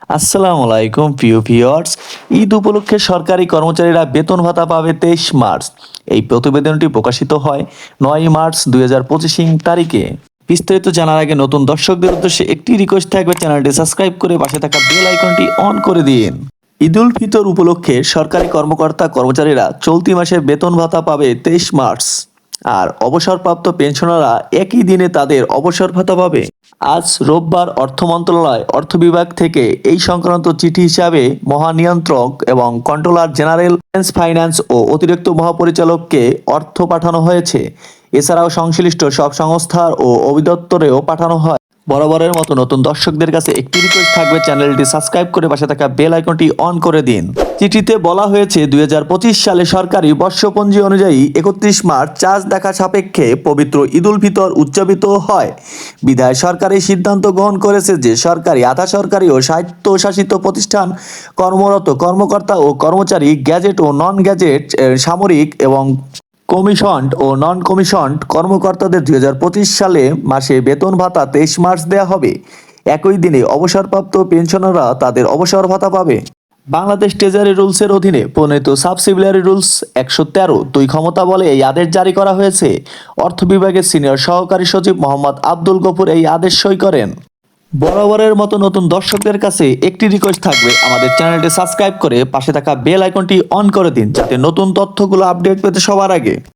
আসসালামু আলাইকুম প্রিয় ভিউয়ার্স। ঈদ উপলক্ষে সরকারি কর্মচারীরা বেতন ভাতা পাবে 23 মার্চ। এই প্রতিবেদনটি প্রকাশিত হয় 9 মার্চ 2025 তারিখে। বিস্তারিত জানার আগে নতুন দর্শকদের উদ্দেশ্যে একটি রিকোয়েস্ট থাকবে, চ্যানেলটি সাবস্ক্রাইব করে পাশে থাকা বেল আইকনটি অন করে দিন। ঈদ উল ফিতর উপলক্ষে সরকারি কর্মকর্তা কর্মচারীরা চলতি মাসের বেতন ভাতা পাবে 23 মার্চ। আর অবসরপ্রাপ্ত পেনশনাররা একই দিনে তাদের অবসর ভাতা পাবে। আজ রোববার অর্থ মন্ত্রণালয় অর্থ বিভাগ থেকে এই সংক্রান্ত চিঠি হিসাবে মহানিয়ন্ত্রক এবং কন্ট্রোলার জেনারেল ফাইন্যান্স ও অতিরিক্ত মহাপরিচালককে অর্থ পাঠানো হয়েছে। এছাড়াও সংশ্লিষ্ট সব সংস্থা ও অধিদপ্তরেও পাঠানো হয়। বরাবরের মতো নতুন দর্শকদের কাছে একটি রিকোয়েস্ট থাকবে, চ্যানেলটি সাবস্ক্রাইব করে পাশে থাকা বেল আইকনটি অন করে দিন। চিঠিতে বলা হয়েছে 2025 সালে সরকারি বর্ষপঞ্জি অনুযায়ী 31 মার্চ চার্জ দেখা সাপেক্ষে পবিত্র ঈদ উল ফিতর উদযাপিত হয়। বিধায় সরকার এই সিদ্ধান্ত গ্রহণ করেছে যে সরকারি, আধা সরকারি ও স্বায়ত্তশাসিত প্রতিষ্ঠান কর্মরত কর্মকর্তা ও কর্মচারী, গ্যাজেট ও নন গ্যাজেট, সামরিক এবং কমিশনড ও নন কমিশনড কর্মকর্তাদের 2025 সালে মাসে বেতন ভাতা 23 মার্চ দেওয়া হবে। একই দিনে অবসরপ্রাপ্ত পেনশনাররা তাদের অবসর ভাতা পাবে। বাংলাদেশ ট্রেজারি রুলসের অধীনে প্রণীত সাবসিডিয়ারি রুলস 113 ক্ষমতা বলে এই আদেশ জারি করা হয়েছে। অর্থ বিভাগের সিনিয়র সহকারী সচিব মোহাম্মদ আব্দুল গফুর এই আদেশ সই করেন। বরাবরের মতো নতুন দর্শকদের কাছে একটি রিকোয়েস্ট থাকবে, আমাদের চ্যানেলটি সাবস্ক্রাইব করে পাশে থাকা বেল আইকনটি অন করে দিন, যাতে নতুন তথ্যগুলো আপডেট পেতে সবার আগে।